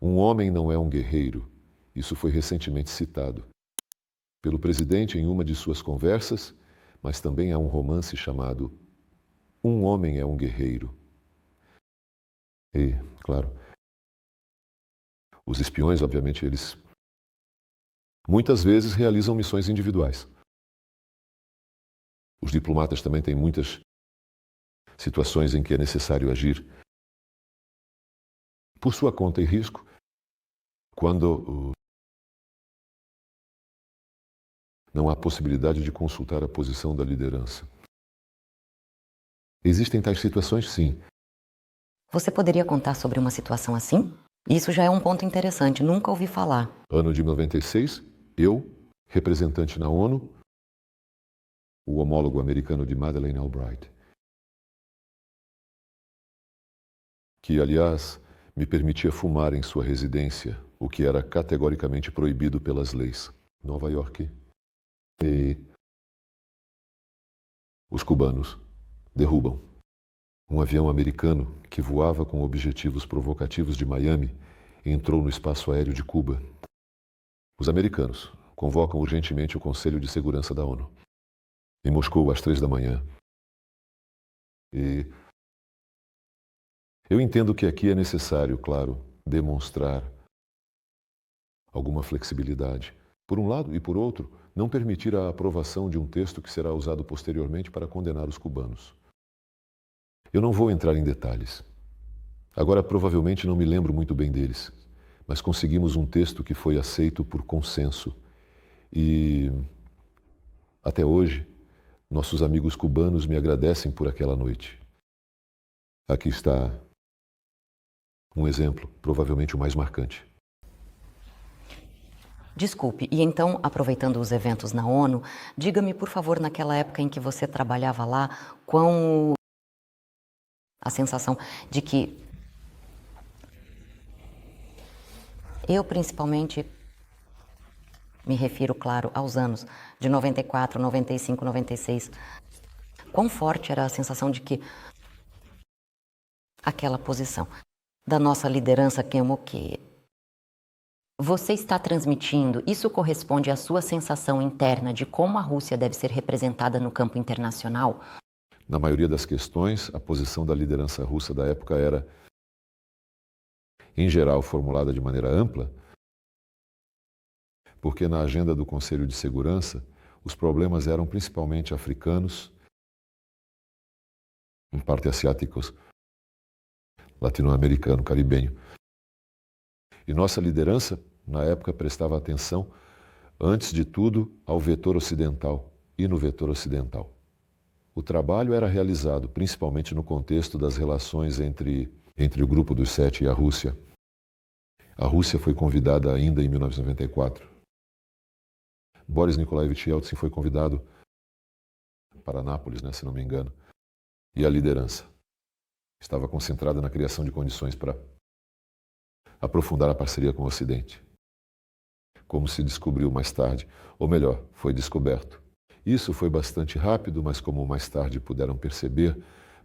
Um homem não é um guerreiro. Isso foi recentemente citado pelo presidente em uma de suas conversas, mas também há um romance chamado Um Homem é um Guerreiro. E, claro, os espiões, obviamente, eles muitas vezes realizam missões individuais. Os diplomatas também têm muitas situações em que é necessário agir por sua conta e risco, quando não há possibilidade de consultar a posição da liderança. Existem tais situações, sim. Você poderia contar sobre uma situação assim? Isso já é um ponto interessante, nunca ouvi falar. Ano de 96, eu, representante na ONU, o homólogo americano de Madeleine Albright, que, aliás, me permitia fumar em sua residência, o que era categoricamente proibido pelas leis. Nova York. E os cubanos derrubam um avião americano que voava com objetivos provocativos de Miami e entrou no espaço aéreo de Cuba. Os americanos convocam urgentemente o Conselho de Segurança da ONU, em Moscou, às 3 da manhã. E eu entendo que aqui é necessário, claro, demonstrar alguma flexibilidade. Por um lado e por outro, não permitir a aprovação de um texto que será usado posteriormente para condenar os cubanos. Eu não vou entrar em detalhes. Agora, provavelmente não me lembro muito bem deles, mas conseguimos um texto que foi aceito por consenso. E, até hoje, nossos amigos cubanos me agradecem por aquela noite. Aqui está um exemplo, provavelmente o mais marcante. Desculpe, e então, aproveitando os eventos na ONU, diga-me, por favor, naquela época em que você trabalhava lá, quão a sensação de que eu, principalmente, me refiro, claro, aos anos de 94, 95, 96, quão forte era a sensação de que aquela posição da nossa liderança Kemoke, você está transmitindo, isso corresponde à sua sensação interna de como a Rússia deve ser representada no campo internacional? Na maioria das questões, a posição da liderança russa da época era, em geral, formulada de maneira ampla, porque na agenda do Conselho de Segurança, os problemas eram principalmente africanos, em parte asiáticos, latino-americano, caribenho. E nossa liderança, na época, prestava atenção, antes de tudo, ao vetor ocidental e no vetor ocidental. O trabalho era realizado principalmente no contexto das relações entre o Grupo dos Sete e a Rússia. A Rússia foi convidada ainda em 1994. Boris Nikolaevich Yeltsin foi convidado para Nápoles, se não me engano. E a liderança estava concentrada na criação de condições para aprofundar a parceria com o Ocidente. Como se descobriu mais tarde, ou melhor, foi descoberto. Isso foi bastante rápido, mas como mais tarde puderam perceber,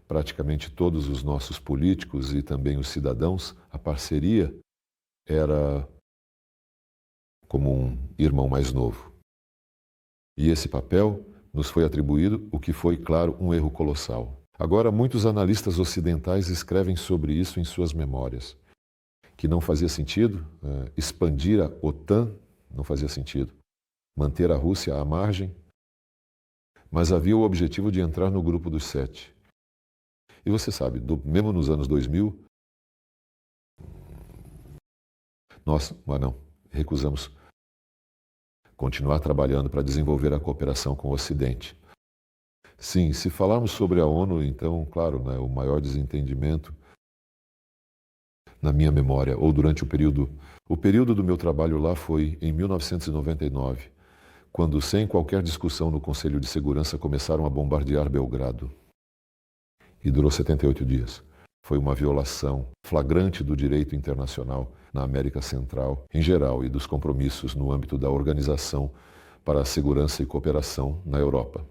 praticamente todos os nossos políticos e também os cidadãos, a parceria era como um irmão mais novo. E esse papel nos foi atribuído, o que foi, claro, um erro colossal. Agora, muitos analistas ocidentais escrevem sobre isso em suas memórias, que não fazia sentido expandir a OTAN, não fazia sentido manter a Rússia à margem, mas havia o objetivo de entrar no Grupo dos Sete. E você sabe, mesmo nos anos 2000, nós, recusamos continuar trabalhando para desenvolver a cooperação com o Ocidente. Sim, se falarmos sobre a ONU, então, claro, o maior desentendimento na minha memória, ou durante o período do meu trabalho lá foi em 1999, quando, sem qualquer discussão no Conselho de Segurança, começaram a bombardear Belgrado. E durou 78 dias. Foi uma violação flagrante do direito internacional na América Central, em geral, e dos compromissos no âmbito da Organização para a Segurança e Cooperação na Europa.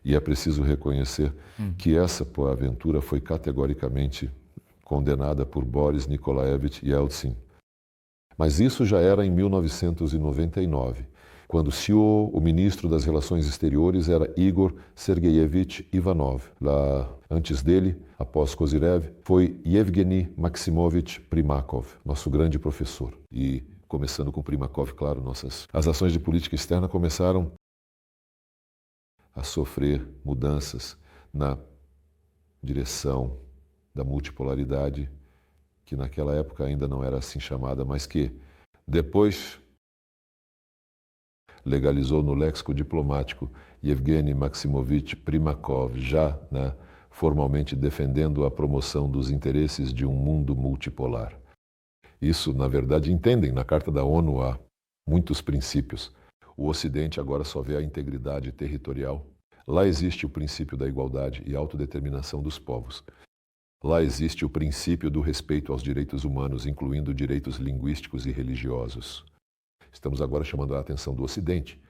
E é preciso reconhecer que essa aventura foi categoricamente condenada por Boris Nikolaevich Yeltsin. Mas isso já era em 1999, quando o ministro das Relações Exteriores era Igor Sergeyevich Ivanov. Lá antes dele, após Kozyrev, foi Yevgeny Maximovich Primakov, nosso grande professor. E começando com Primakov, claro, as ações de política externa começaram a sofrer mudanças na direção da multipolaridade, que naquela época ainda não era assim chamada, mas que depois legalizou no léxico diplomático Yevgeny Maximovich Primakov, já formalmente defendendo a promoção dos interesses de um mundo multipolar. Isso, na verdade, entendem, na Carta da ONU há muitos princípios. O Ocidente agora só vê a integridade territorial. Lá existe o princípio da igualdade e autodeterminação dos povos. Lá existe o princípio do respeito aos direitos humanos, incluindo direitos linguísticos e religiosos. Estamos agora chamando a atenção do Ocidente.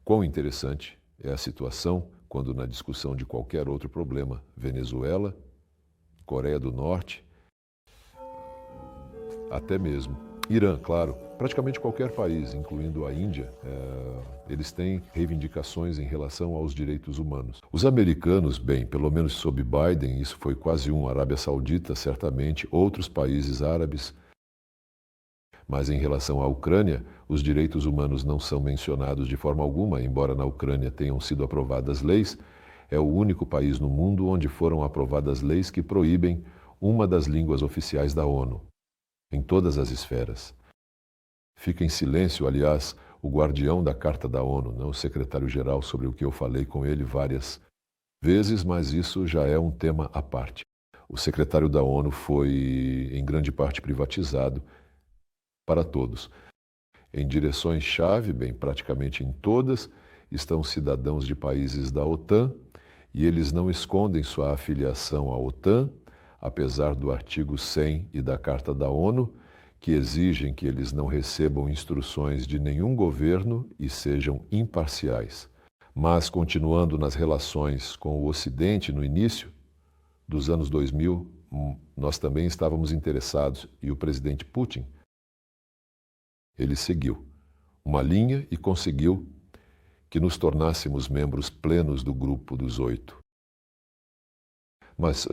Quão interessante é a situação quando, na discussão de qualquer outro problema, Venezuela, Coreia do Norte, até mesmo Irã, claro, praticamente qualquer país, incluindo a Índia, eles têm reivindicações em relação aos direitos humanos. Os americanos, bem, pelo menos sob Biden, isso foi quase Arábia Saudita, certamente, outros países árabes. Mas em relação à Ucrânia, os direitos humanos não são mencionados de forma alguma, embora na Ucrânia tenham sido aprovadas leis. É o único país no mundo onde foram aprovadas leis que proíbem uma das línguas oficiais da ONU, em todas as esferas. Fica em silêncio, aliás, o guardião da Carta da ONU, não o secretário-geral, sobre o que eu falei com ele várias vezes, mas isso já é um tema à parte. O secretário da ONU foi, em grande parte, privatizado para todos. Em direções-chave, bem, praticamente em todas, estão cidadãos de países da OTAN e eles não escondem sua afiliação à OTAN, apesar do artigo 100 e da Carta da ONU, que exigem que eles não recebam instruções de nenhum governo e sejam imparciais. Mas, continuando nas relações com o Ocidente no início dos anos 2000, nós também estávamos interessados, e o presidente Putin, ele seguiu uma linha e conseguiu que nos tornássemos membros plenos do grupo dos 8. Mas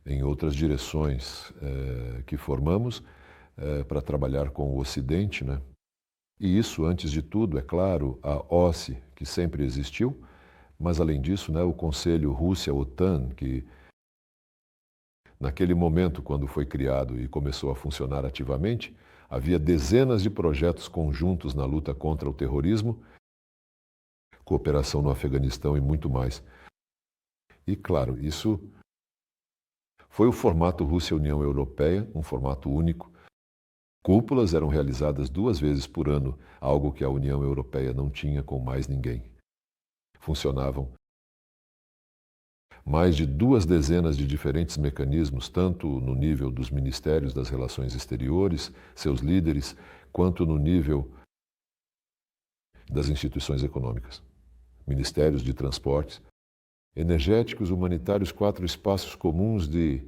em outras direções que formamos para trabalhar com o Ocidente, né? E isso, antes de tudo, é claro, a OSCE, que sempre existiu, mas além disso, né, o Conselho Rússia-OTAN, que naquele momento, quando foi criado e começou a funcionar ativamente, havia dezenas de projetos conjuntos na luta contra o terrorismo, cooperação no Afeganistão e muito mais. E, claro, isso foi o formato Rússia-União Europeia, um formato único. Cúpulas eram realizadas 2 vezes por ano, algo que a União Europeia não tinha com mais ninguém. Funcionavam mais de 2 dezenas de diferentes mecanismos, tanto no nível dos ministérios das relações exteriores, seus líderes, quanto no nível das instituições econômicas. Ministérios de transportes, energéticos, humanitários, 4 espaços comuns de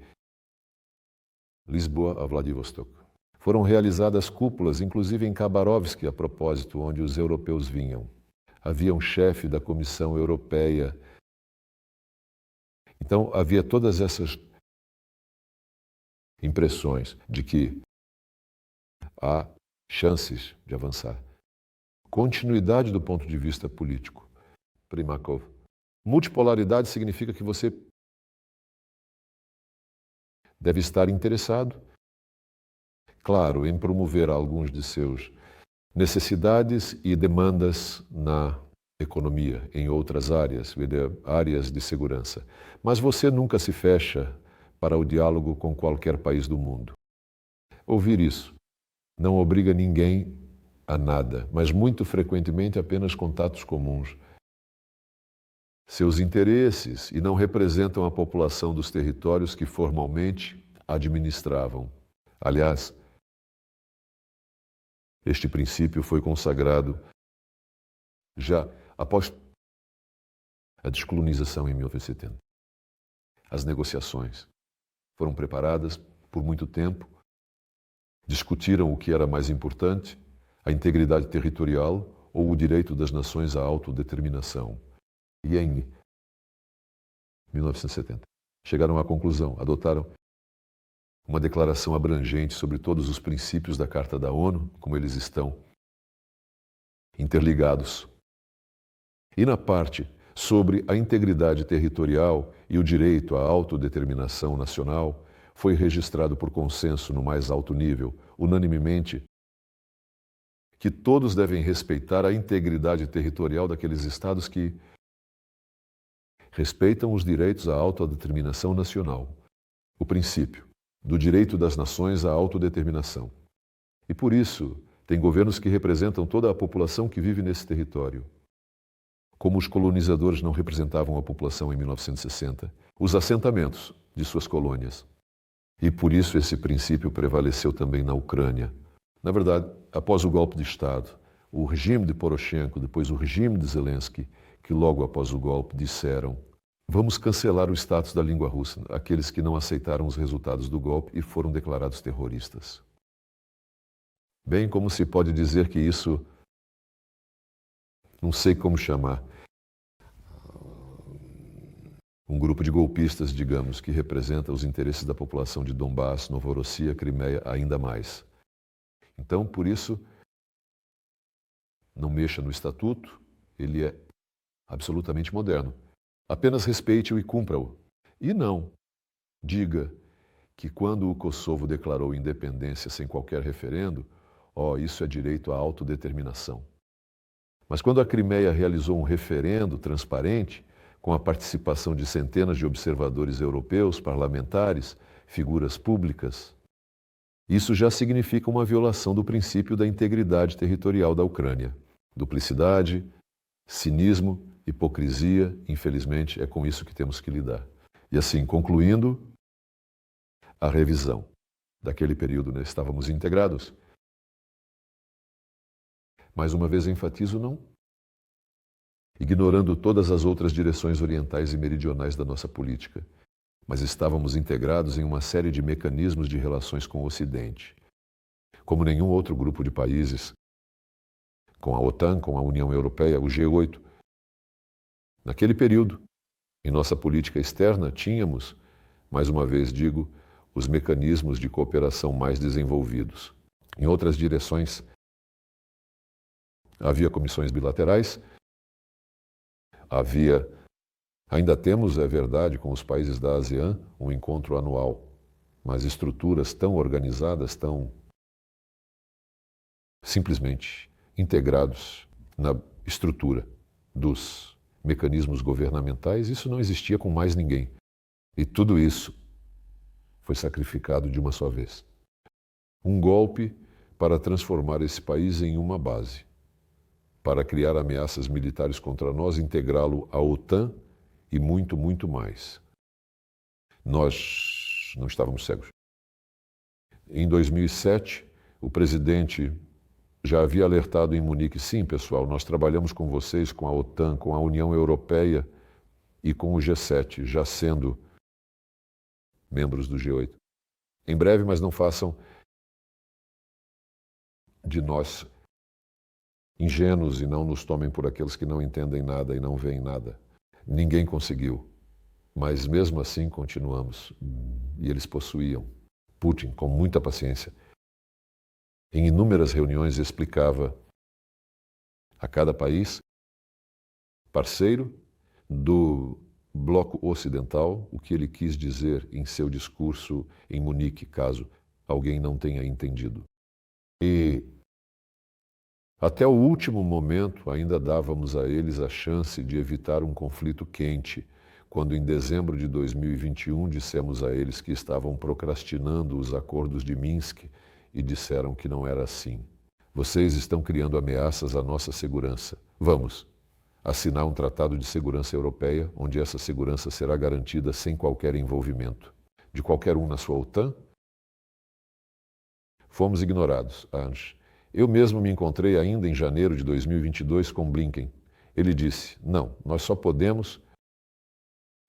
Lisboa a Vladivostok. Foram realizadas cúpulas, inclusive em Khabarovsk, a propósito, onde os europeus vinham. Havia um chefe da Comissão Europeia. Então, havia todas essas impressões de que há chances de avançar. Continuidade do ponto de vista político. Primakov. Multipolaridade significa que você deve estar interessado, claro, em promover alguns de seus necessidades e demandas na economia, em outras áreas, áreas de segurança. Mas você nunca se fecha para o diálogo com qualquer país do mundo. Ouvir isso não obriga ninguém a nada, mas muito frequentemente apenas contatos comuns. Seus interesses e não representam a população dos territórios que formalmente administravam. Aliás, este princípio foi consagrado já após a descolonização em 1970. As negociações foram preparadas por muito tempo, discutiram o que era mais importante, a integridade territorial ou o direito das nações à autodeterminação. E em 1970, chegaram à conclusão, adotaram uma declaração abrangente sobre todos os princípios da Carta da ONU, como eles estão interligados. E na parte sobre a integridade territorial e o direito à autodeterminação nacional, foi registrado por consenso no mais alto nível, unanimemente, que todos devem respeitar a integridade territorial daqueles estados que respeitam os direitos à autodeterminação nacional, o princípio do direito das nações à autodeterminação. E por isso, tem governos que representam toda a população que vive nesse território. Como os colonizadores não representavam a população em 1960, os assentamentos de suas colônias. E por isso esse princípio prevaleceu também na Ucrânia. Na verdade, após o golpe de Estado, o regime de Poroshenko, depois o regime de Zelensky, que logo após o golpe disseram: vamos cancelar o status da língua russa, aqueles que não aceitaram os resultados do golpe e foram declarados terroristas. Bem, como se pode dizer que isso, não sei como chamar, um grupo de golpistas, digamos, que representa os interesses da população de Donbass, Novorossia, Crimeia, ainda mais. Então, por isso, não mexa no estatuto, ele é absolutamente moderno. Apenas respeite-o e cumpra-o. E não diga que quando o Kosovo declarou independência sem qualquer referendo, isso é direito à autodeterminação. Mas quando a Crimeia realizou um referendo transparente, com a participação de centenas de observadores europeus, parlamentares, figuras públicas, isso já significa uma violação do princípio da integridade territorial da Ucrânia. Duplicidade, cinismo, hipocrisia, infelizmente, é com isso que temos que lidar. E assim, concluindo a revisão daquele período, estávamos integrados. Mais uma vez enfatizo, não ignorando todas as outras direções orientais e meridionais da nossa política, mas estávamos integrados em uma série de mecanismos de relações com o Ocidente, como nenhum outro grupo de países, com a OTAN, com a União Europeia, o G8. Naquele período, em nossa política externa, tínhamos, mais uma vez digo, os mecanismos de cooperação mais desenvolvidos. Em outras direções, havia comissões bilaterais, ainda temos, é verdade, com os países da ASEAN, um encontro anual, mas estruturas tão organizadas, tão simplesmente integrados na estrutura dos mecanismos governamentais, isso não existia com mais ninguém. E tudo isso foi sacrificado de uma só vez. Um golpe para transformar esse país em uma base, para criar ameaças militares contra nós, integrá-lo à OTAN e muito, muito mais. Nós não estávamos cegos. Em 2007, o presidente já havia alertado em Munique: sim, pessoal, nós trabalhamos com vocês, com a OTAN, com a União Europeia e com o G7, já sendo membros do G8. Em breve, mas não façam de nós ingênuos e não nos tomem por aqueles que não entendem nada e não veem nada. Ninguém conseguiu, mas mesmo assim continuamos. E eles possuíam. Putin, com muita paciência, em inúmeras reuniões explicava a cada país, parceiro do bloco ocidental, o que ele quis dizer em seu discurso em Munique, caso alguém não tenha entendido. E até o último momento, ainda dávamos a eles a chance de evitar um conflito quente, quando em dezembro de 2021 dissemos a eles que estavam procrastinando os acordos de Minsk e disseram que não era assim. Vocês estão criando ameaças à nossa segurança. Vamos assinar um tratado de segurança europeia, onde essa segurança será garantida sem qualquer envolvimento de qualquer um na sua OTAN. Fomos ignorados, Ange. Eu mesmo me encontrei ainda em janeiro de 2022 com Blinken. Ele disse: não, nós só podemos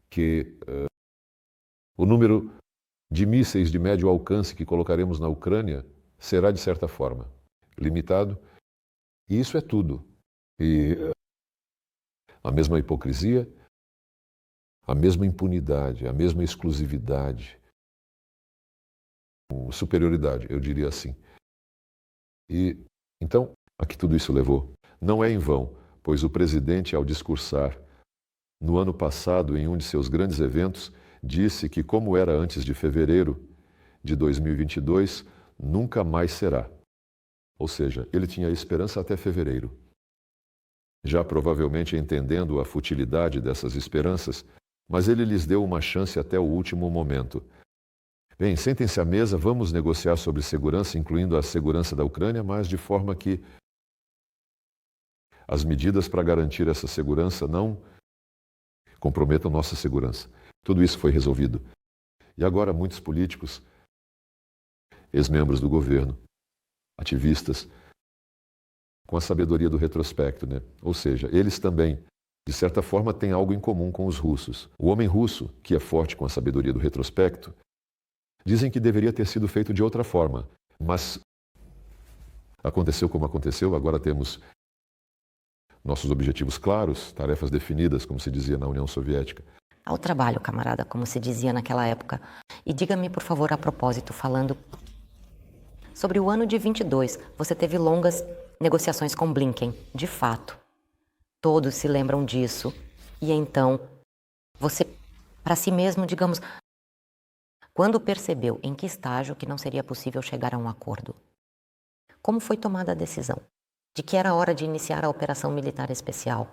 que o número de mísseis de médio alcance que colocaremos na Ucrânia será, de certa forma, limitado. E isso é tudo. E a mesma hipocrisia, a mesma impunidade, a mesma exclusividade, superioridade, eu diria assim. E então, a que tudo isso levou? Não é em vão, pois o presidente, ao discursar no ano passado, em um de seus grandes eventos, disse que, como era antes de fevereiro de 2022, nunca mais será. Ou seja, ele tinha esperança até fevereiro. Já provavelmente entendendo a futilidade dessas esperanças, mas ele lhes deu uma chance até o último momento. Bem, sentem-se à mesa, vamos negociar sobre segurança, incluindo a segurança da Ucrânia, mas de forma que as medidas para garantir essa segurança não comprometam nossa segurança. Tudo isso foi resolvido. E agora muitos políticos, ex-membros do governo, ativistas, com a sabedoria do retrospecto, né? Ou seja, eles também, de certa forma, têm algo em comum com os russos. O homem russo, que é forte com a sabedoria do retrospecto, dizem que deveria ter sido feito de outra forma, mas aconteceu como aconteceu, agora temos nossos objetivos claros, tarefas definidas, como se dizia na União Soviética. Ao trabalho, camarada, como se dizia naquela época. E diga-me, por favor, a propósito, falando sobre o ano de 22, você teve longas negociações com Blinken, de fato. Todos se lembram disso. E então, você, para si mesmo, digamos, quando percebeu em que estágio que não seria possível chegar a um acordo? Como foi tomada a decisão de que era hora de iniciar a operação militar especial?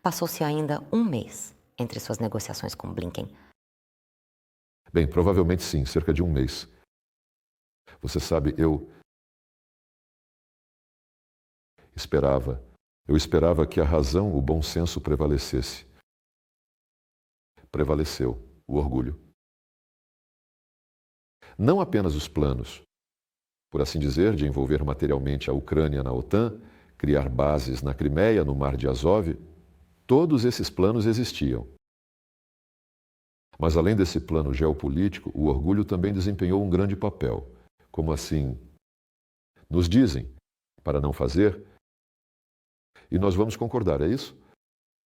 Passou-se ainda um mês entre suas negociações com Blinken. Bem, provavelmente sim, cerca de um mês. Você sabe, eu esperava que a razão, o bom senso prevalecesse. Prevaleceu o orgulho. Não apenas os planos, por assim dizer, de envolver materialmente a Ucrânia na OTAN, criar bases na Crimeia, no Mar de Azov, todos esses planos existiam. Mas além desse plano geopolítico, o orgulho também desempenhou um grande papel. Como assim? Nos dizem para não fazer, e nós vamos concordar, é isso?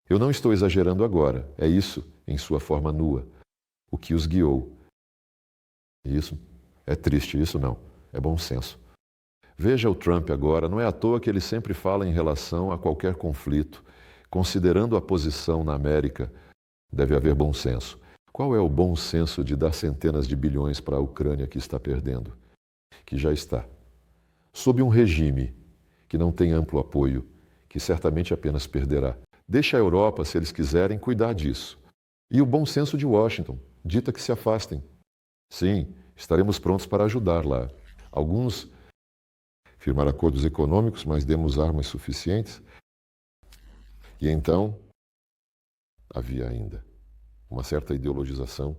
Eu não estou exagerando agora, é isso, em sua forma nua, o que os guiou. E isso é triste, isso não, é bom senso. Veja o Trump agora, não é à toa que ele sempre fala em relação a qualquer conflito. Considerando a posição na América, deve haver bom senso. Qual é o bom senso de dar centenas de bilhões para a Ucrânia que está perdendo? Que já está sob um regime que não tem amplo apoio, que certamente apenas perderá. Deixa a Europa, se eles quiserem, cuidar disso. E o bom senso de Washington dita que se afastem. Sim, estaremos prontos para ajudar lá. Alguns firmar acordos econômicos, mas demos armas suficientes. E então, havia ainda uma certa ideologização.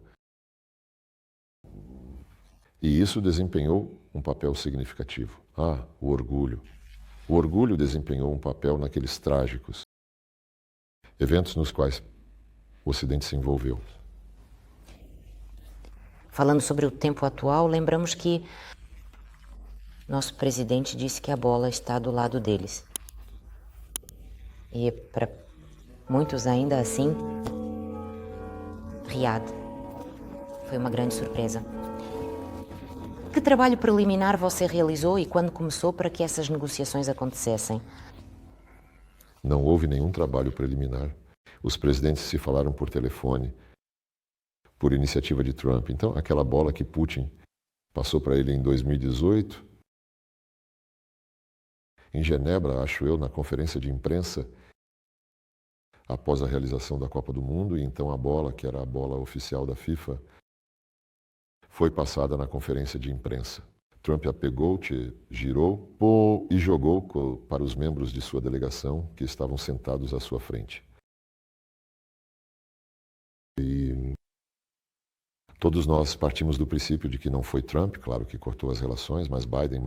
E isso desempenhou um papel significativo. Ah, o orgulho. O orgulho desempenhou um papel naqueles trágicos eventos nos quais o Ocidente se envolveu. Falando sobre o tempo atual, lembramos que nosso presidente disse que a bola está do lado deles. E para muitos ainda assim, Riad foi uma grande surpresa. Que trabalho preliminar você realizou e quando começou para que essas negociações acontecessem? Não houve nenhum trabalho preliminar. Os presidentes se falaram por telefone, por iniciativa de Trump. Então, aquela bola que Putin passou para ele em 2018, em Genebra, acho eu, na conferência de imprensa, após a realização da Copa do Mundo, e então a bola, que era a bola oficial da FIFA, foi passada na conferência de imprensa. Trump a pegou, girou e jogou para os membros de sua delegação que estavam sentados à sua frente. E todos nós partimos do princípio de que não foi Trump, claro que cortou as relações, mas Biden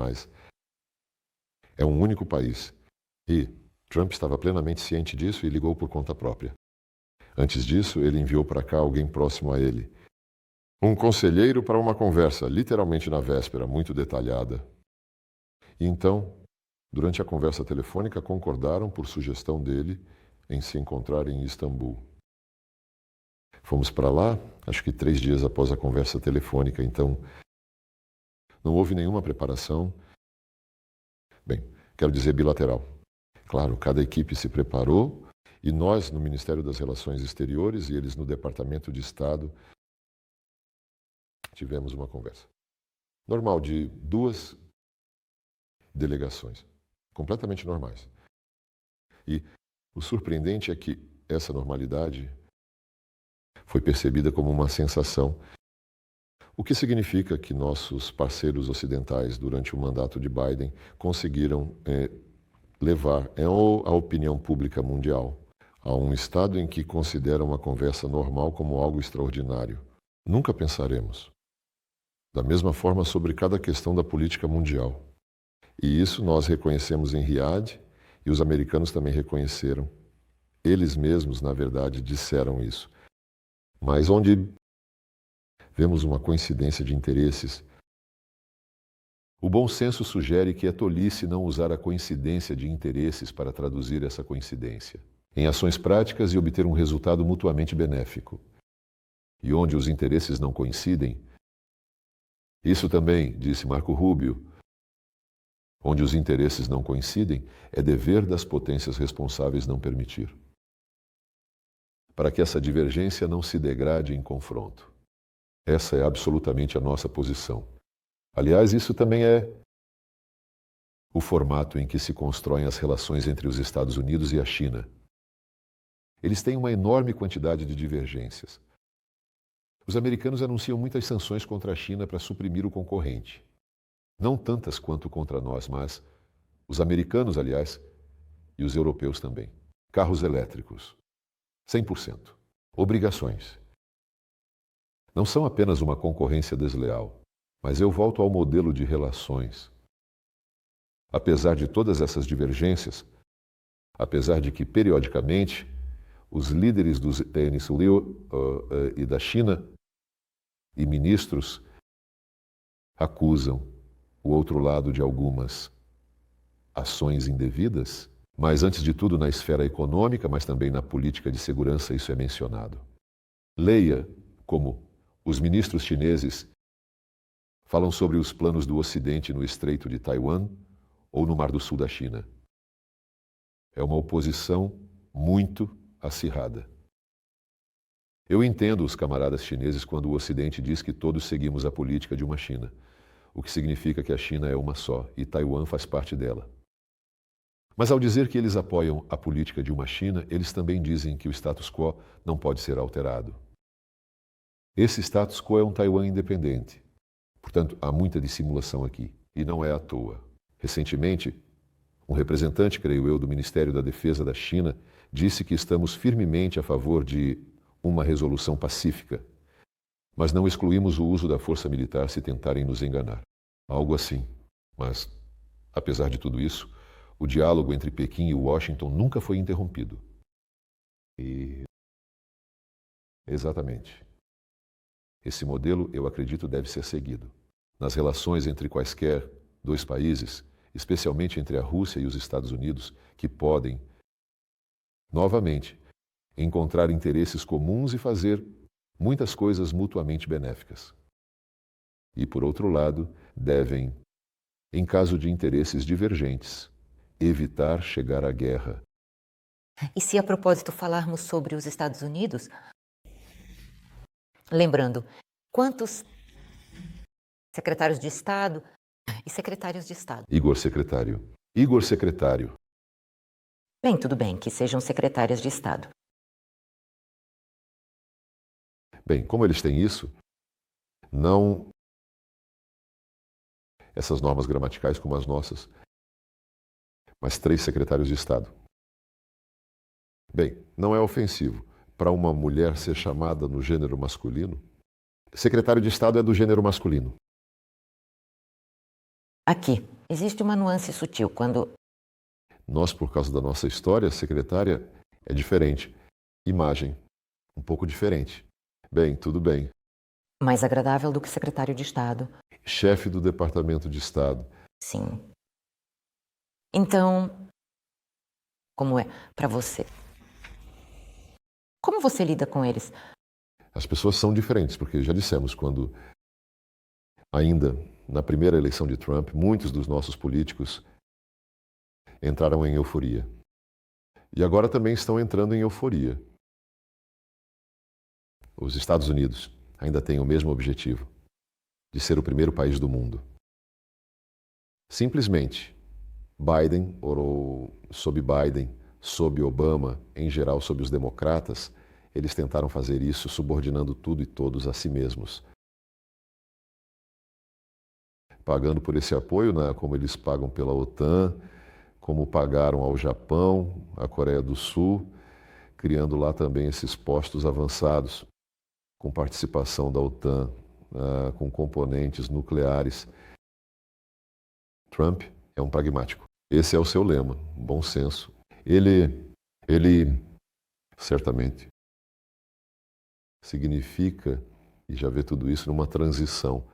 é um único país. E Trump estava plenamente ciente disso e ligou por conta própria. Antes disso, ele enviou para cá alguém próximo a ele, Um conselheiro para uma conversa, literalmente na véspera, muito detalhada. E então, durante a conversa telefônica, concordaram, por sugestão dele, em se encontrar em Istambul. Fomos para lá, acho que 3 dias após a conversa telefônica, então não houve nenhuma preparação. Bem, quero dizer bilateral. Claro, cada equipe se preparou e nós, no Ministério das Relações Exteriores e eles no Departamento de Estado, tivemos uma conversa. Normal, de 2 delegações, completamente normais. E o surpreendente é que essa normalidade foi percebida como uma sensação, o que significa que nossos parceiros ocidentais, durante o mandato de Biden, conseguiram levar a opinião pública mundial a um estado em que considera uma conversa normal como algo extraordinário. Nunca pensaremos da mesma forma sobre cada questão da política mundial. E isso nós reconhecemos em Riad e os americanos também reconheceram. Eles mesmos, na verdade, disseram isso. Mas onde vemos uma coincidência de interesses, o bom senso sugere que é tolice não usar a coincidência de interesses para traduzir essa coincidência em ações práticas e obter um resultado mutuamente benéfico. E onde os interesses não coincidem, isso também, disse Marco Rubio, onde os interesses não coincidem, é dever das potências responsáveis não permitir, para que essa divergência não se degrade em confronto. Essa é absolutamente a nossa posição. Aliás, isso também é o formato em que se constroem as relações entre os Estados Unidos e a China. Eles têm uma enorme quantidade de divergências. Os americanos anunciam muitas sanções contra a China para suprimir o concorrente. Não tantas quanto contra nós, mas os americanos, aliás, e os europeus também. Carros elétricos, 100%. Obrigações. Não são apenas uma concorrência desleal, mas eu volto ao modelo de relações. Apesar de todas essas divergências, apesar de que, periodicamente, os líderes do tênis Liu e da China e ministros acusam o outro lado de algumas ações indevidas, mas antes de tudo na esfera econômica, mas também na política de segurança, isso é mencionado. Leia como os ministros chineses falam sobre os planos do Ocidente no Estreito de Taiwan ou no Mar do Sul da China. É uma oposição muito acirrada. Eu entendo os camaradas chineses quando o Ocidente diz que todos seguimos a política de uma China, o que significa que a China é uma só e Taiwan faz parte dela. Mas ao dizer que eles apoiam a política de uma China, eles também dizem que o status quo não pode ser alterado. Esse status quo é um Taiwan independente. Portanto, há muita dissimulação aqui, e não é à toa. Recentemente, um representante, creio eu, do Ministério da Defesa da China disse que estamos firmemente a favor de uma resolução pacífica, mas não excluímos o uso da força militar se tentarem nos enganar. Algo assim. Mas, apesar de tudo isso, o diálogo entre Pequim e Washington nunca foi interrompido. Exatamente. Esse modelo, eu acredito, deve ser seguido. Nas relações entre quaisquer 2 países, especialmente entre a Rússia e os Estados Unidos, que podem, novamente, encontrar interesses comuns e fazer muitas coisas mutuamente benéficas. E, por outro lado, devem, em caso de interesses divergentes, evitar chegar à guerra. E se a propósito falarmos sobre os Estados Unidos, lembrando, quantos secretários de Estado e secretários de Estado? Igor secretário. Igor secretário. Bem, tudo bem, que sejam secretárias de Estado. Bem, como eles têm isso, não essas normas gramaticais como as nossas, mas 3 secretários de Estado. Bem, não é ofensivo para uma mulher ser chamada no gênero masculino. Secretário de Estado é do gênero masculino. Aqui, existe uma nuance sutil quando... Nós, por causa da nossa história, secretária é diferente. Imagem, um pouco diferente. Bem, tudo bem. Mais agradável do que secretário de Estado. chefe do Departamento de Estado. Sim. Então, como é para você? Como você lida com eles? As pessoas são diferentes, porque já dissemos, quando ainda na primeira eleição de Trump, muitos dos nossos políticos entraram em euforia. E agora também estão entrando em euforia. Os Estados Unidos ainda têm o mesmo objetivo, de ser o primeiro país do mundo. Simplesmente, Biden, ou sob Biden, sob Obama, em geral sob os democratas, eles tentaram fazer isso subordinando tudo e todos a si mesmos. Pagando por esse apoio, né, como eles pagam pela OTAN, como pagaram ao Japão, à Coreia do Sul, criando lá também esses postos avançados, com participação da OTAN, com componentes nucleares. Trump é um pragmático. Esse é o seu lema, bom senso. Ele certamente significa, e já vê tudo isso, numa transição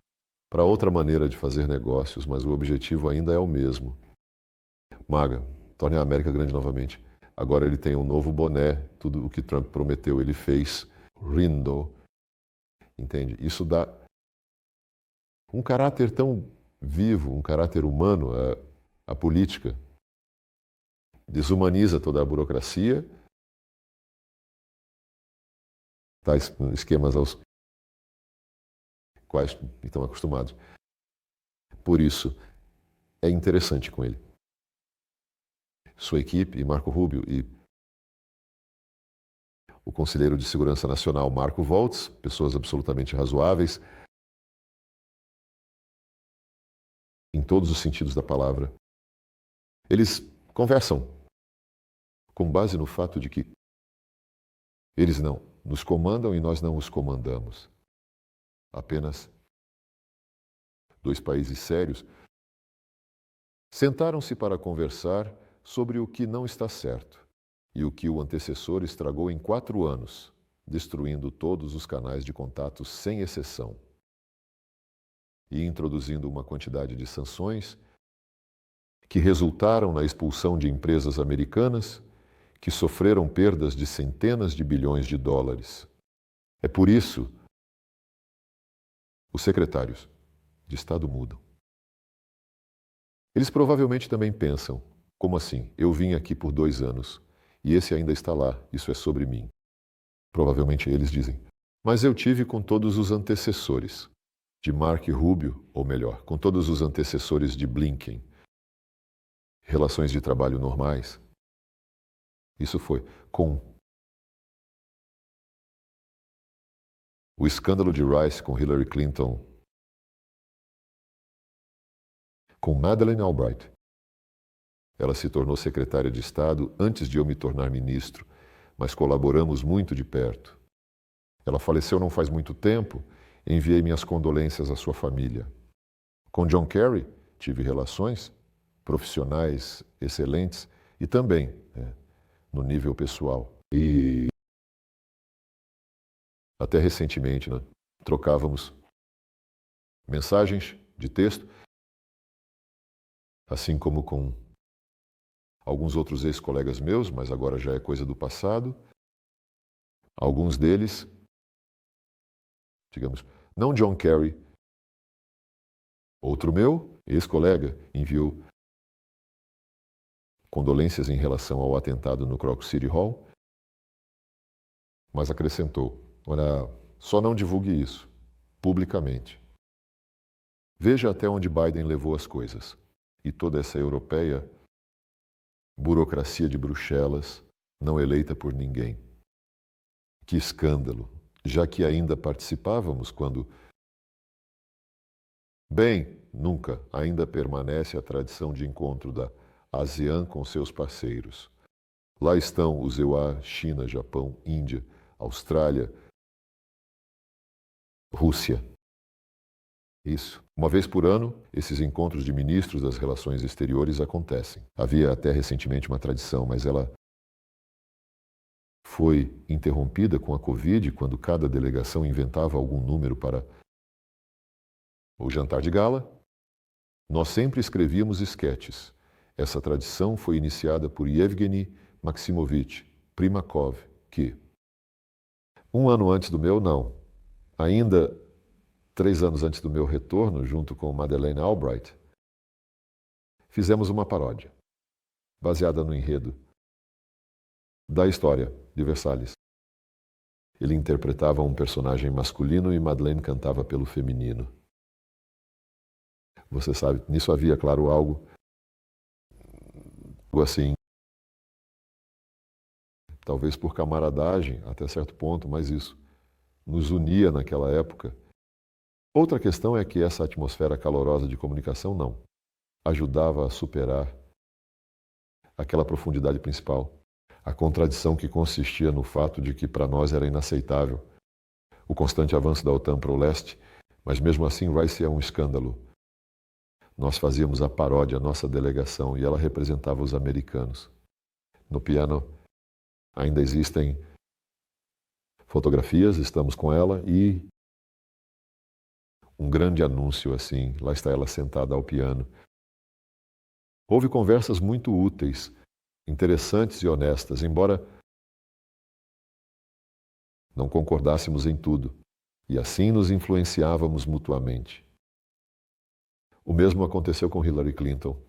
para outra maneira de fazer negócios, mas o objetivo ainda é o mesmo. MAGA, torne a América grande novamente. Agora ele tem um novo boné, tudo o que Trump prometeu ele fez, Rindo. Entende? Isso dá um caráter tão vivo, um caráter humano à política. Desumaniza toda a burocracia, tais esquemas aos quais estão acostumados. Por isso, é interessante com ele. Sua equipe, e Marco Rubio, e o conselheiro de Segurança Nacional, Marco Voltz, pessoas absolutamente razoáveis, em todos os sentidos da palavra. Eles conversam com base no fato de que eles não nos comandam e nós não os comandamos. Apenas dois países sérios sentaram-se para conversar sobre o que não está certo e o que o antecessor estragou em 4 anos, destruindo todos os canais de contato sem exceção e introduzindo uma quantidade de sanções que resultaram na expulsão de empresas americanas que sofreram perdas de centenas de bilhões de dólares. É por isso os secretários de Estado mudam. Eles provavelmente também pensam, como assim? Eu vim aqui por 2 anos e esse ainda está lá, isso é sobre mim. Provavelmente eles dizem, mas eu tive com todos os antecessores de Marco Rubio, ou melhor, com todos os antecessores de Blinken. Relações de trabalho normais. Isso foi com o escândalo de Rice com Hillary Clinton, com Madeleine Albright. Ela se tornou secretária de Estado antes de eu me tornar ministro, mas colaboramos muito de perto. Ela faleceu não faz muito tempo, enviei minhas condolências à sua família. Com John Kerry, tive relações profissionais excelentes e também no nível pessoal. E até recentemente, trocávamos mensagens de texto, assim como com alguns outros ex-colegas meus, mas agora já é coisa do passado. Alguns deles, digamos, não John Kerry, outro meu, ex-colega, enviou condolências em relação ao atentado no Kroc City Hall, mas acrescentou, olha, só não divulgue isso, publicamente. Veja até onde Biden levou as coisas. E toda essa europeia burocracia de Bruxelas, não eleita por ninguém. Que escândalo, já que ainda participávamos quando... Bem, nunca, ainda permanece a tradição de encontro da ASEAN com seus parceiros. Lá estão os EUA, China, Japão, Índia, Austrália, Rússia. Isso. Uma vez por ano, esses encontros de ministros das relações exteriores acontecem. Havia até recentemente uma tradição, mas ela foi interrompida com a Covid, quando cada delegação inventava algum número para o jantar de gala, nós sempre escrevíamos esquetes. Essa tradição foi iniciada por Yevgeny Maximovich Primakov, que, um ano antes do meu, não, ainda 3 anos antes do meu retorno, junto com Madeleine Albright, fizemos uma paródia, baseada no enredo da história de Versalhes. Ele interpretava um personagem masculino e Madeleine cantava pelo feminino. Você sabe, nisso havia, claro, algo assim, talvez por camaradagem, até certo ponto, mas isso nos unia naquela época. Outra questão é que essa atmosfera calorosa de comunicação não ajudava a superar aquela profundidade principal, a contradição que consistia no fato de que para nós era inaceitável o constante avanço da OTAN para o leste, mas mesmo assim Rice é um escândalo. Nós fazíamos a paródia, a nossa delegação, e ela representava os americanos. No piano ainda existem fotografias, estamos com ela, e um grande anúncio assim, lá está ela sentada ao piano. Houve conversas muito úteis, interessantes e honestas, embora não concordássemos em tudo, e assim nos influenciávamos mutuamente. O mesmo aconteceu com Hillary Clinton.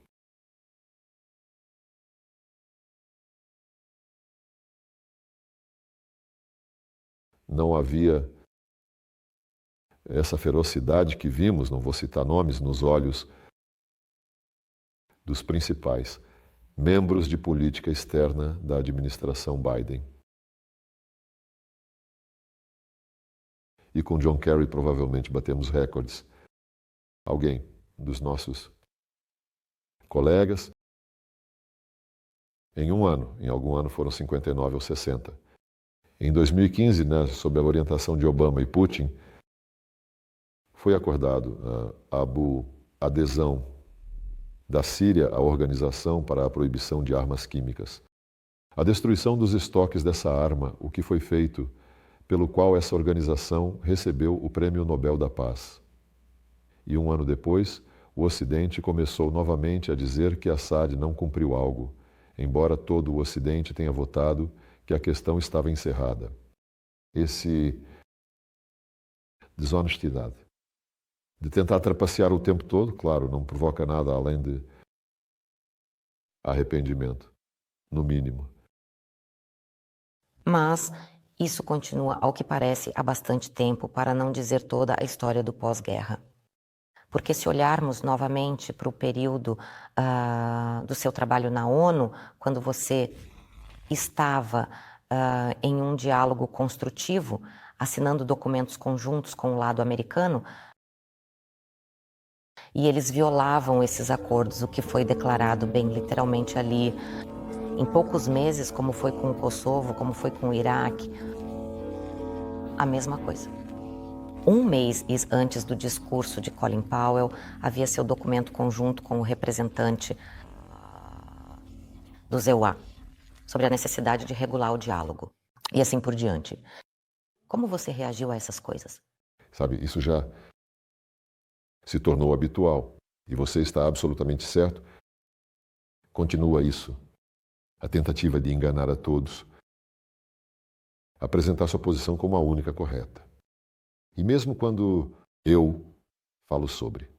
Não havia essa ferocidade que vimos, não vou citar nomes, nos olhos dos principais membros de política externa da administração Biden. E com John Kerry provavelmente batemos recordes. Alguém dos nossos colegas, em um ano, em algum ano foram 59 ou 60. Em 2015, né, sob a orientação de Obama e Putin, foi acordado a adesão da Síria à Organização para a Proibição de Armas Químicas. A destruição dos estoques dessa arma, o que foi feito, pelo qual essa organização recebeu o Prêmio Nobel da Paz. E um ano depois, o Ocidente começou novamente a dizer que Assad não cumpriu algo, embora todo o Ocidente tenha votado que a questão estava encerrada. Esse desonestidade de tentar trapacear o tempo todo, claro, não provoca nada além de arrependimento, no mínimo. Mas isso continua, ao que parece, há bastante tempo, para não dizer toda a história do pós-guerra. Porque se olharmos novamente para o período do seu trabalho na ONU, quando você estava em um diálogo construtivo, assinando documentos conjuntos com o lado americano, e eles violavam esses acordos, o que foi declarado bem literalmente ali, em poucos meses, como foi com o Kosovo, como foi com o Iraque, a mesma coisa. Um mês antes do discurso de Colin Powell, havia seu documento conjunto com o representante do ZEUA, sobre a necessidade de regular o diálogo, e assim por diante. Como você reagiu a essas coisas? Sabe, isso já se tornou habitual, e você está absolutamente certo. Continua isso, a tentativa de enganar a todos, apresentar sua posição como a única correta. E mesmo quando eu falo sobre.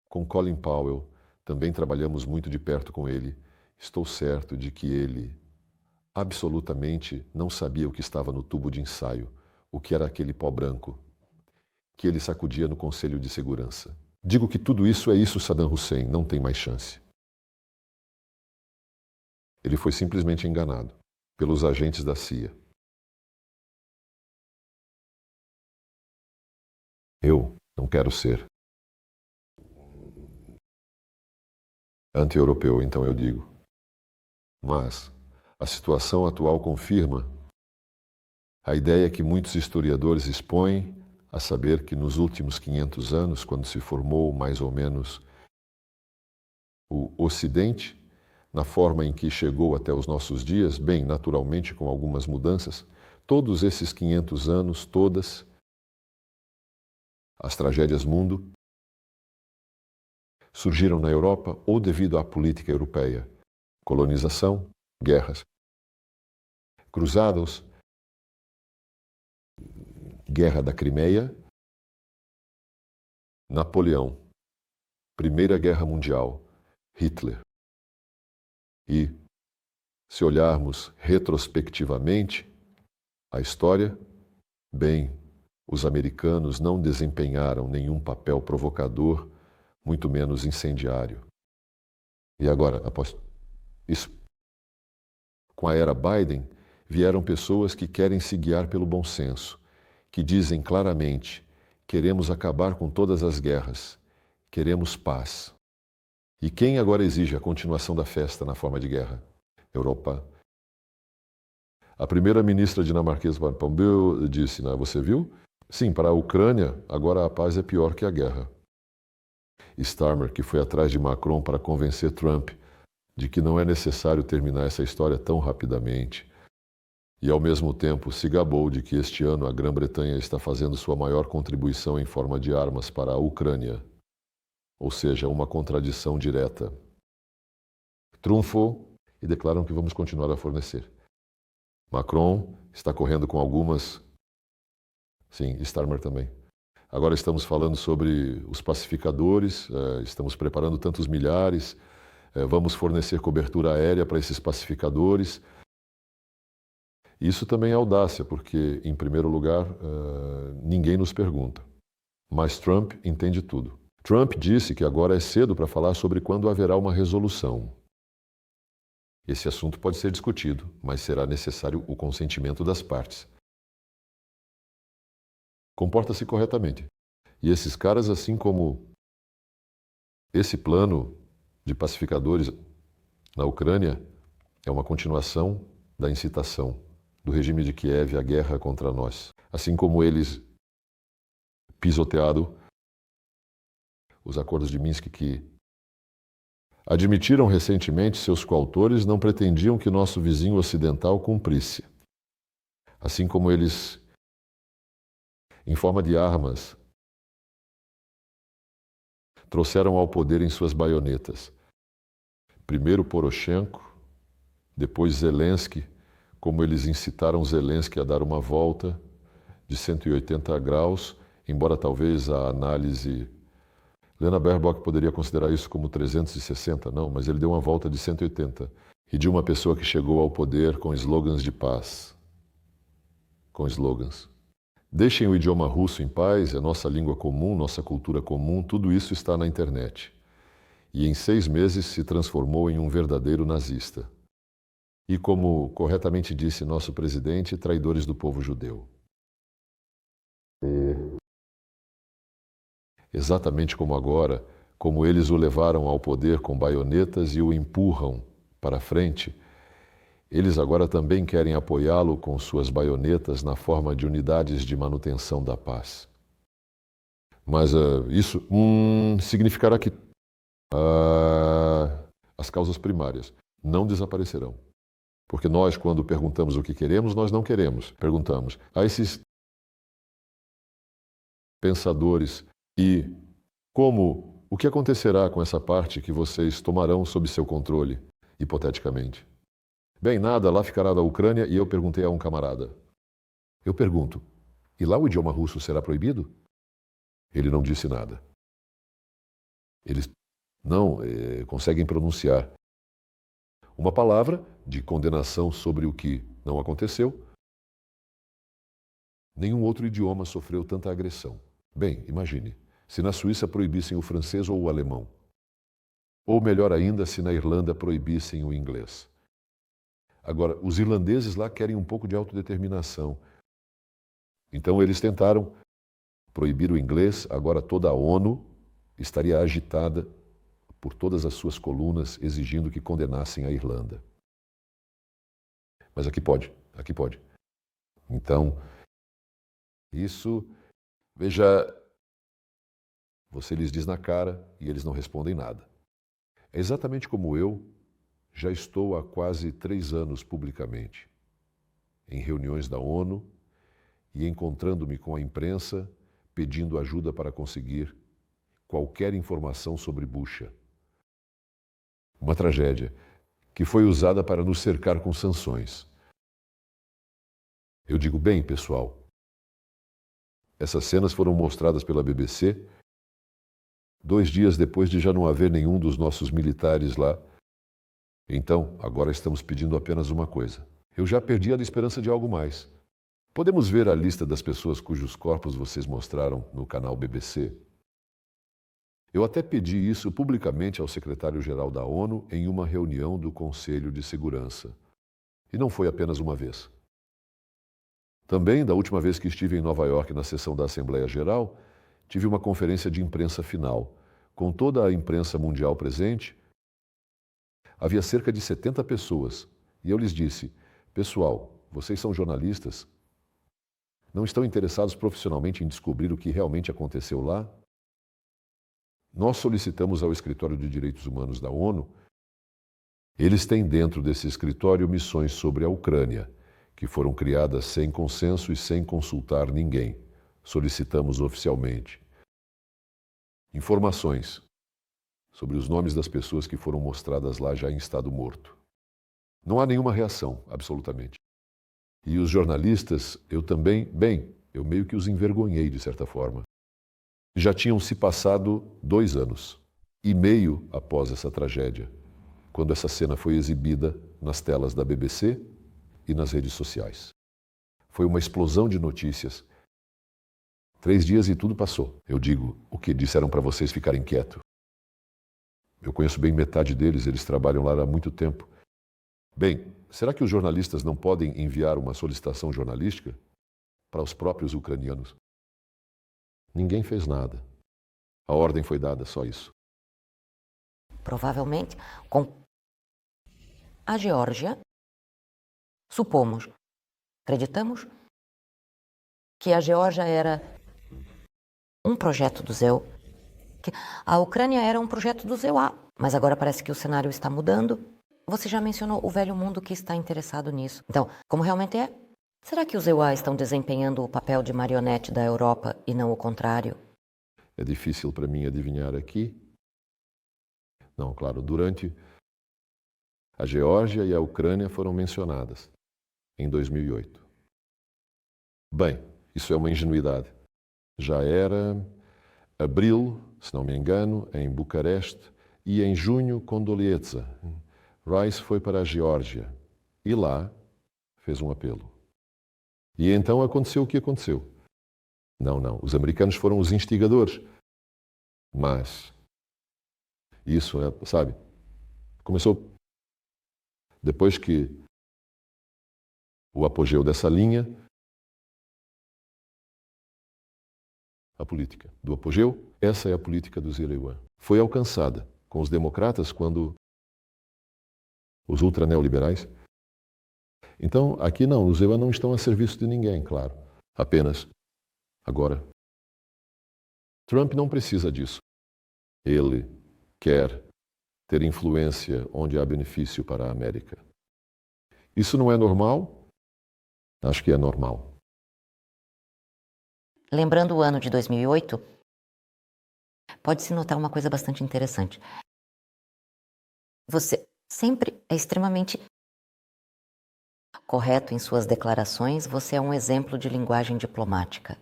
Com Colin Powell, também trabalhamos muito de perto com ele. Estou certo de que ele absolutamente não sabia o que estava no tubo de ensaio, o que era aquele pó branco que ele sacudia no Conselho de Segurança. Digo que tudo isso é isso, Saddam Hussein, não tem mais chance. Ele foi simplesmente enganado pelos agentes da CIA. Eu não quero ser anti-europeu, então eu digo. Mas a situação atual confirma a ideia que muitos historiadores expõem, a saber que nos últimos 500 anos, quando se formou mais ou menos o Ocidente, na forma em que chegou até os nossos dias, bem, naturalmente com algumas mudanças, todos esses 500 anos, todas as tragédias mundo, surgiram na Europa ou devido à política europeia. Colonização, guerras, cruzados, Guerra da Crimeia, Napoleão, Primeira Guerra Mundial, Hitler. E, se olharmos retrospectivamente a história, bem, os americanos não desempenharam nenhum papel provocador, muito menos incendiário. E agora, após isso, com a era Biden, vieram pessoas que querem se guiar pelo bom senso, que dizem claramente: queremos acabar com todas as guerras, queremos paz. E quem agora exige a continuação da festa na forma de guerra? Europa. A primeira-ministra dinamarquesa Pompeu disse, né, você viu? Sim, para a Ucrânia, agora a paz é pior que a guerra. Starmer, que foi atrás de Macron para convencer Trump de que não é necessário terminar essa história tão rapidamente, e ao mesmo tempo se gabou de que este ano a Grã-Bretanha está fazendo sua maior contribuição em forma de armas para a Ucrânia, ou seja, uma contradição direta. Trunfou e declaram que vamos continuar a fornecer. Macron está correndo com algumas, sim, Starmer também. Agora estamos falando sobre os pacificadores, estamos preparando tantos milhares, vamos fornecer cobertura aérea para esses pacificadores. Isso também é audácia, porque, em primeiro lugar, ninguém nos pergunta. Mas Trump entende tudo. Trump disse que agora é cedo para falar sobre quando haverá uma resolução. Esse assunto pode ser discutido, mas será necessário o consentimento das partes. Comporta-se corretamente. E esses caras, assim como esse plano de pacificadores na Ucrânia, é uma continuação da incitação do regime de Kiev à guerra contra nós. Assim como eles pisotearam os acordos de Minsk, que admitiram recentemente seus coautores não pretendiam que nosso vizinho ocidental cumprisse. Assim como eles, em forma de armas, trouxeram ao poder em suas baionetas. Primeiro Poroshenko, depois Zelensky, como eles incitaram Zelensky a dar uma volta de 180 graus, embora talvez a análise... Lena Baerbock poderia considerar isso como 360, não, mas ele deu uma volta de 180. E de uma pessoa que chegou ao poder com slogans de paz. Com slogans. Deixem o idioma russo em paz, é nossa língua comum, nossa cultura comum, tudo isso está na internet. E em 6 meses se transformou em um verdadeiro nazista. E como corretamente disse nosso presidente, traidores do povo judeu. Exatamente como agora, como eles o levaram ao poder com baionetas e o empurram para frente, eles agora também querem apoiá-lo com suas baionetas na forma de unidades de manutenção da paz. Mas isso significará que as causas primárias não desaparecerão. Porque nós, quando perguntamos o que queremos, nós não queremos. Perguntamos a esses pensadores e o que acontecerá com essa parte que vocês tomarão sob seu controle, hipoteticamente? Bem, nada, lá ficará da Ucrânia. E eu perguntei a um camarada. Eu pergunto, e lá o idioma russo será proibido? Ele não disse nada. Eles não conseguem pronunciar uma palavra de condenação sobre o que não aconteceu. Nenhum outro idioma sofreu tanta agressão. Bem, imagine, se na Suíça proibissem o francês ou o alemão. Ou melhor ainda, se na Irlanda proibissem o inglês. Agora, os irlandeses lá querem um pouco de autodeterminação. Então eles tentaram proibir o inglês, agora toda a ONU estaria agitada por todas as suas colunas exigindo que condenassem a Irlanda. Mas aqui pode, aqui pode. Então, isso, veja, você lhes diz na cara e eles não respondem nada. É exatamente como eu Já estou há quase 3 anos publicamente, em reuniões da ONU e encontrando-me com a imprensa, pedindo ajuda para conseguir qualquer informação sobre Bucha. Uma tragédia que foi usada para nos cercar com sanções. Eu digo, bem, pessoal, essas cenas foram mostradas pela BBC 2 dias depois de já não haver nenhum dos nossos militares lá. Então, agora estamos pedindo apenas uma coisa. Eu já perdi a esperança de algo mais. Podemos ver a lista das pessoas cujos corpos vocês mostraram no canal BBC? Eu até pedi isso publicamente ao secretário-geral da ONU em uma reunião do Conselho de Segurança. E não foi apenas uma vez. Também, da última vez que estive em Nova York na sessão da Assembleia Geral, tive uma conferência de imprensa final. Com toda a imprensa mundial presente, havia cerca de 70 pessoas. E eu lhes disse, pessoal, vocês são jornalistas? Não estão interessados profissionalmente em descobrir o que realmente aconteceu lá? Nós solicitamos ao Escritório de Direitos Humanos da ONU. Eles têm dentro desse escritório missões sobre a Ucrânia, que foram criadas sem consenso e sem consultar ninguém. Solicitamos oficialmente informações sobre os nomes das pessoas que foram mostradas lá já em estado morto. Não há nenhuma reação, absolutamente. E os jornalistas, eu também, eu meio que os envergonhei de certa forma. Já tinham se passado 2 anos e meio após essa tragédia, quando essa cena foi exibida nas telas da BBC e nas redes sociais. Foi uma explosão de notícias. 3 dias e tudo passou. Eu digo, o que disseram para vocês ficarem quietos? Eu conheço bem metade deles, eles trabalham lá há muito tempo. Bem, será que os jornalistas não podem enviar uma solicitação jornalística para os próprios ucranianos? Ninguém fez nada. A ordem foi dada, só isso. Provavelmente, com a Geórgia, supomos, acreditamos que a Geórgia era um projeto do ZEU, que a Ucrânia era um projeto do ZEUA, mas agora parece que o cenário está mudando. Você já mencionou o velho mundo que está interessado nisso. Então, como realmente é? Será que os EUA estão desempenhando o papel de marionete da Europa e não o contrário? É difícil para mim adivinhar aqui. Não, claro, durante a Geórgia e a Ucrânia foram mencionadas em 2008. Bem, isso é uma ingenuidade. Já era abril, se não me engano, em Bucareste, e em junho, Kondolietsa. Rice foi para a Geórgia e lá fez um apelo. E então aconteceu o que aconteceu. Não, os americanos foram os instigadores. Mas isso, sabe, começou depois que o apogeu dessa linha, a política do apogeu, essa é a política do Zeleiwan. Foi alcançada com os democratas quando os ultraneoliberais. Então, aqui não, os Zeleiwan não estão a serviço de ninguém, claro. Apenas, agora, Trump não precisa disso. Ele quer ter influência onde há benefício para a América. Isso não é normal? Acho que é normal. Lembrando o ano de 2008, pode-se notar uma coisa bastante interessante. Você sempre é extremamente correto em suas declarações, você é um exemplo de linguagem diplomática.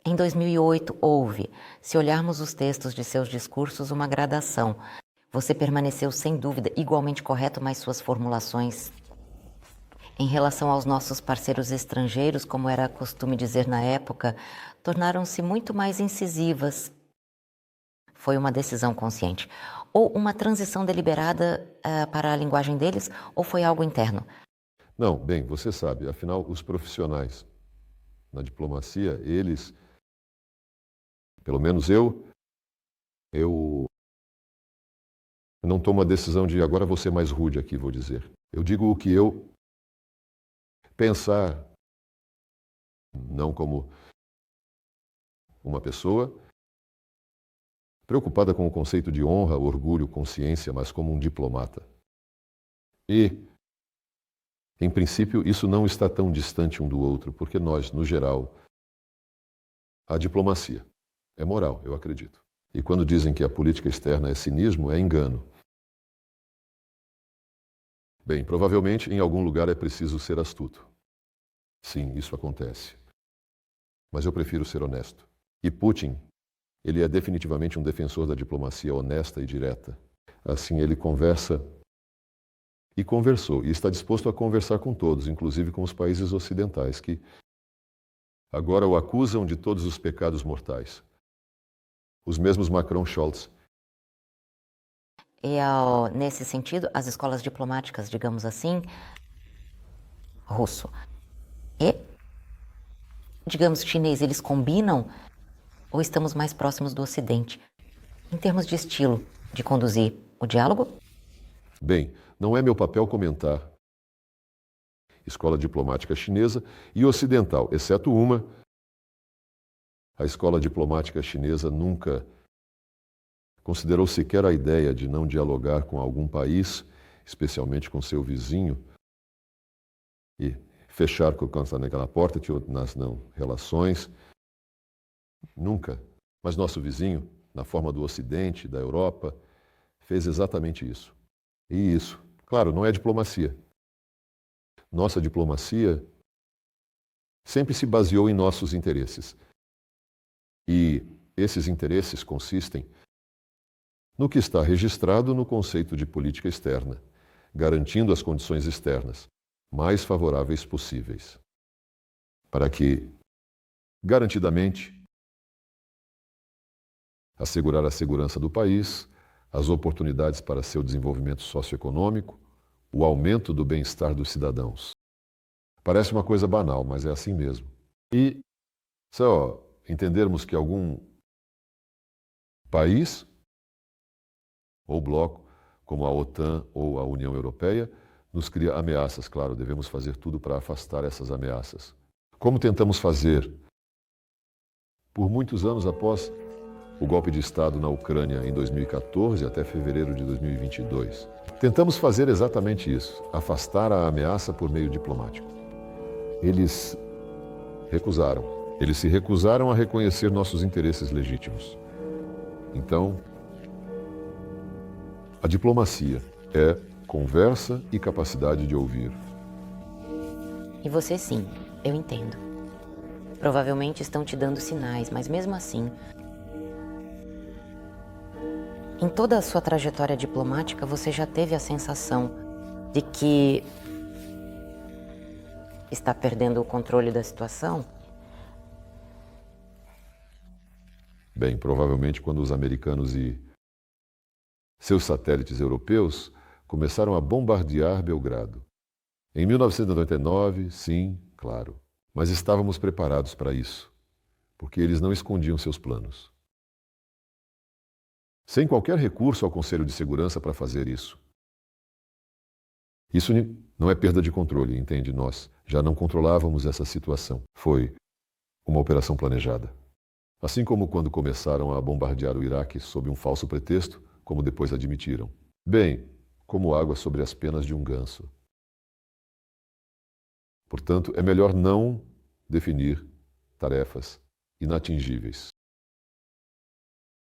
Em 2008 houve, se olharmos os textos de seus discursos, uma gradação. Você permaneceu sem dúvida igualmente correto, mas suas formulações em relação aos nossos parceiros estrangeiros, como era costume dizer na época, tornaram-se muito mais incisivas. Foi uma decisão consciente. Ou uma transição deliberada para a linguagem deles, ou foi algo interno? Não, bem, você sabe, afinal, os profissionais na diplomacia, eles, pelo menos eu não tomo a decisão de agora vou ser mais rude aqui, vou dizer. Eu digo o que eu pensar, não como uma pessoa preocupada com o conceito de honra, orgulho, consciência, mas como um diplomata. E, em princípio, isso não está tão distante um do outro, porque nós, no geral, a diplomacia é moral, eu acredito. E quando dizem que a política externa é cinismo, é engano. Bem, provavelmente em algum lugar é preciso ser astuto. Sim, isso acontece. Mas eu prefiro ser honesto. E Putin, ele é definitivamente um defensor da diplomacia honesta e direta. Assim, ele conversa e conversou, e está disposto a conversar com todos, inclusive com os países ocidentais, que agora o acusam de todos os pecados mortais. Os mesmos Macron e Scholz. E, nesse sentido, as escolas diplomáticas, digamos assim, russo e, digamos, chinês, eles combinam ou estamos mais próximos do Ocidente? Em termos de estilo de conduzir o diálogo? Bem, não é meu papel comentar escola diplomática chinesa e ocidental, exceto uma. A escola diplomática chinesa nunca considerou sequer a ideia de não dialogar com algum país, especialmente com seu vizinho, e fechar com o canto naquela porta, nas não relações. Nunca. Mas nosso vizinho, na forma do Ocidente, da Europa, fez exatamente isso. E isso, claro, não é diplomacia. Nossa diplomacia sempre se baseou em nossos interesses. E esses interesses consistem no que está registrado no conceito de política externa, garantindo as condições externas mais favoráveis possíveis, para que, garantidamente, assegurar a segurança do país, as oportunidades para seu desenvolvimento socioeconômico, o aumento do bem-estar dos cidadãos. Parece uma coisa banal, mas é assim mesmo. E só entendermos que algum país ou bloco, como a OTAN ou a União Europeia, nos cria ameaças. Claro, devemos fazer tudo para afastar essas ameaças. Como tentamos fazer por muitos anos após o golpe de Estado na Ucrânia em 2014 até fevereiro de 2022. Tentamos fazer exatamente isso, afastar a ameaça por meio diplomático. Eles recusaram. Eles se recusaram a reconhecer nossos interesses legítimos. Então, a diplomacia é conversa e capacidade de ouvir. E você sim, eu entendo. Provavelmente estão te dando sinais, mas mesmo assim, em toda a sua trajetória diplomática, você já teve a sensação de que está perdendo o controle da situação? Bem, provavelmente quando os americanos e seus satélites europeus começaram a bombardear Belgrado. Em 1999, sim, claro. Mas estávamos preparados para isso, porque eles não escondiam seus planos. Sem qualquer recurso ao Conselho de Segurança para fazer isso. Isso não é perda de controle, entende? Nós já não controlávamos essa situação. Foi uma operação planejada. Assim como quando começaram a bombardear o Iraque sob um falso pretexto, como depois admitiram. Bem, como água sobre as penas de um ganso. Portanto, é melhor não definir tarefas inatingíveis.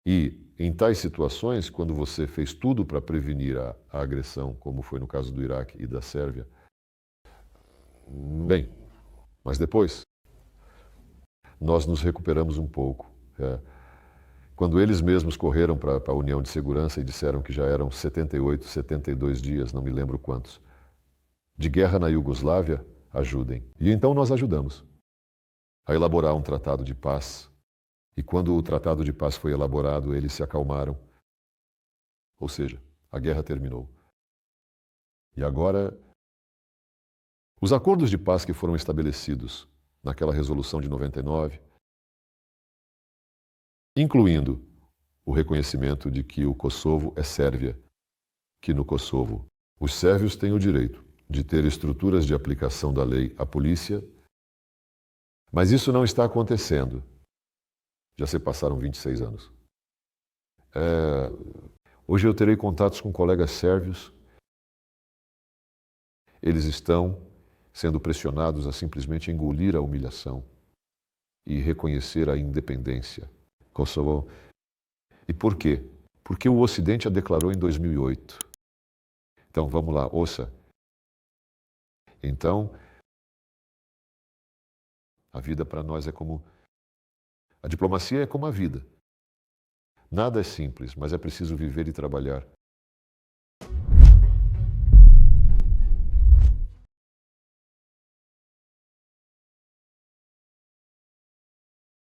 E, em tais situações, quando você fez tudo para prevenir a agressão, como foi no caso do Iraque e da Sérvia, bem, mas depois nós nos recuperamos um pouco. Quando eles mesmos correram para a União de Segurança e disseram que já eram 78, 72 dias, não me lembro quantos, de guerra na Iugoslávia, ajudem. E então nós ajudamos a elaborar um tratado de paz. E quando o tratado de paz foi elaborado, eles se acalmaram. Ou seja, a guerra terminou. E agora, os acordos de paz que foram estabelecidos naquela resolução de 99, incluindo o reconhecimento de que o Kosovo é Sérvia, que no Kosovo os sérvios têm o direito de ter estruturas de aplicação da lei à polícia, mas isso não está acontecendo. Já se passaram 26 anos. Hoje eu terei contatos com colegas sérvios Eles estão sendo pressionados a simplesmente engolir a humilhação e reconhecer a independência. Kosovo. E por quê? Porque o Ocidente a declarou em 2008. Então, vamos lá, ouça. Então, a vida para nós é como... A diplomacia é como a vida. Nada é simples, mas é preciso viver e trabalhar